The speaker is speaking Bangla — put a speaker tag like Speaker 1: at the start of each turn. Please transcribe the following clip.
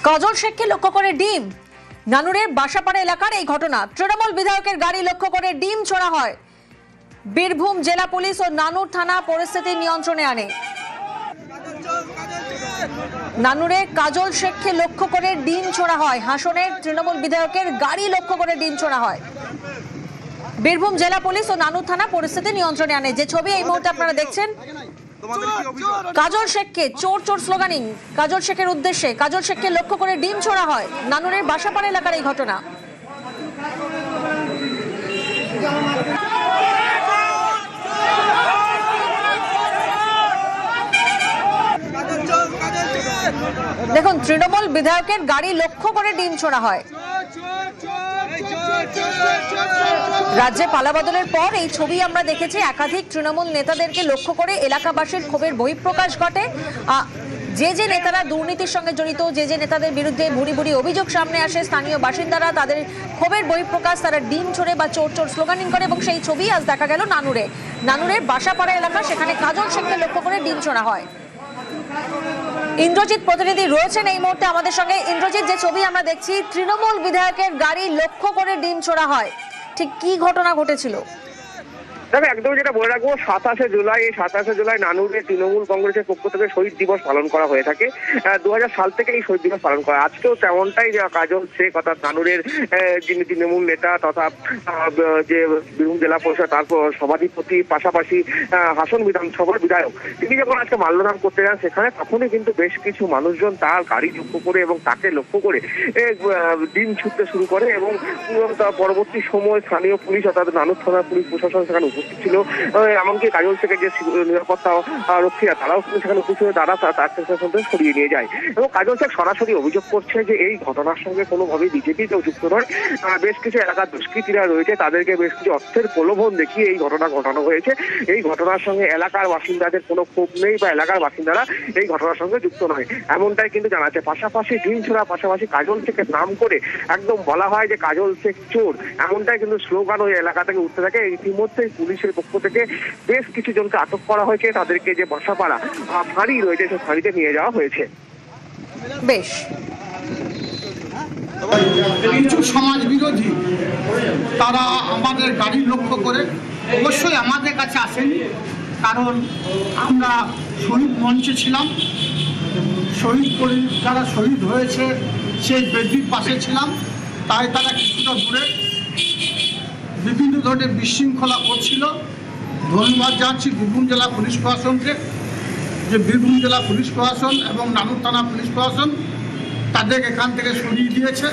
Speaker 1: কাজল শেখকে লক্ষ্য করে ডিম। নানুরের বাসাপাড়া এলাকার এই ঘটনা। তৃণমূল বিধায়কের গাড়ি লক্ষ্য করে ডিম ছোড়া হয়। বীরভূম জেলা পুলিশ ও নানুর থানা পরিস্থিতি নিয়ন্ত্রণে আনে। নানুরে কাজল শেখকে লক্ষ্য করে ডিম ছোড়া হয়। হাসনের তৃণমূল বিধায়কের গাড়ি লক্ষ্য করে ডিম ছোড়া হয়। বীরভূম জেলা পুলিশ ও নানুর থানা পরিস্থিতি নিয়ন্ত্রণে আনে। যে ছবি এই মুহূর্তে আপনারা দেখছেন, কাজল শেখকে চোর চোর স্লোগানিং কাজল শেখের উদ্দেশ্যে কাজল শেখকে লক্ষ্য করে ডিম ছোড়া হয়। নানুরের বাসাপাড়া এলাকার এই ঘটনা। দেখুন, তৃণমূল বিধায়কের গাড়ি লক্ষ্য করে ডিম ছোড়া হয়। রাজ্যে পালাবদলের পর এই ছবি আমরা দেখেছি। একাধিক তৃণমূল নেতাদেরকে লক্ষ্য করে এলাকাবাসীর ক্ষোভের বহিঃপ্রকাশ ঘটে। যে নেতারা দুর্নীতির সঙ্গে জড়িত, যে নেতাদের বিরুদ্ধে ভুরি ভুরি অভিযোগ সামনে আসে, স্থানীয় বাসিন্দারা তাদের ক্ষোভের বহিঃপ্রকাশ, তারা ডিম ছোড়ে বা চোর চোর স্লোগানিং করে। এবং সেই ছবি আজ দেখা গেল নানুরের বাসাপাড়া এলাকা। সেখানে কাজল শেখকে লক্ষ্য করে ডিম ছোড়া হয়। ইন্দ্রজিৎ প্রতিনিধি রয়েছেন এই মুহূর্তে আমাদের সঙ্গে। ইন্দ্রজিৎ, যে ছবি আমরা দেখছি, তৃণমূল বিধায়কের গাড়ি লক্ষ্য করে ডিম ছোড়া হয়, ঠিক কি ঘটনা ঘটেছিল?
Speaker 2: তবে একদম যেটা বলে রাখবো, 27শে জুলাই নানুরে তৃণমূল কংগ্রেসের পক্ষ থেকে শহীদ দিবস পালন করা হয়ে থাকে। 2000 সাল থেকে এই শহীদ দিবস পালন করা। আজকেও তেমনটাই কাজল শেখ অর্থাৎ নানুরের যিনি তৃণমূল নেতা তথা যে বীরভূম জেলা পরিষদ তারপর সভাধিপতি, পাশাপাশি হাসন বিধানসভার বিধায়ক, তিনি যখন আজকে মাল্যদান করতে যান সেখানে, তখনই কিন্তু বেশ কিছু মানুষজন তার গাড়ি লক্ষ্য করে এবং তাকে লক্ষ্য করে ডিম ছুটতে শুরু করে। এবং পরবর্তী সময় স্থানীয় পুলিশ অর্থাৎ নানুর থানার পুলিশ প্রশাসন সেখানে উপস্থিত ছিল। এমনকি কাজল শেখের যে নিরাপত্তা রক্ষীরা তারাও কিন্তু সেখানে উপস্থিত হয়ে তারা তাকে সরিয়ে নিয়ে যায়। এবং কাজল শেখ সরাসরি অভিযোগ করছে যে এই ঘটনার সঙ্গে কোনোভাবেই বিজেপি কেউ যুক্ত নয়। বেশ কিছু এলাকার দুষ্কৃতীরা রয়েছে, তাদেরকে বেশ কিছু অর্থের প্রলোভন দেখিয়ে এই ঘটনা ঘটানো হয়েছে। এই ঘটনার সঙ্গে এলাকার বাসিন্দাদের কোনো ক্ষোভ নেই বা এলাকার বাসিন্দারা এই ঘটনার সঙ্গে যুক্ত নয়, এমনটাই কিন্তু জানাচ্ছে। পাশাপাশি ডিম ছোড়া পাশাপাশি কাজল শেখের নাম করে একদম বলা হয় যে কাজল শেখ চোর, এমনটাই কিন্তু স্লোগান ওই এলাকা থেকে উঠতে থাকে। ইতিমধ্যে পুলিশের পক্ষ থেকে বেশ কিছু জনকে আটক করা হয়েছে। তাদেরকে যে বাসাপাড়া ফাঁড়ি রয়েছে সেই ফাঁড়িতে নিয়ে যাওয়া হয়েছে।
Speaker 1: বেশ,
Speaker 3: কিছু সমাজ বিরোধী তারা আমাদের গাড়ি লক্ষ্য করে অবশ্যই আমাদের কাছে আসেনি, কারণ আমরা শহীদ মঞ্চে ছিলাম। যারা শহীদ হয়েছে সেই বেদির পাশে ছিলাম, তাই তারা কিছুটা দূরে বিভিন্ন ধরনের বিশৃঙ্খলা করছিল। ধন্যবাদ জানাচ্ছি বীরভূম জেলা পুলিশ প্রশাসনকে, যে বীরভূম জেলা পুলিশ প্রশাসন এবং নানুর থানা পুলিশ প্রশাসন তাদের এখান থেকে সরিয়ে দিয়েছে।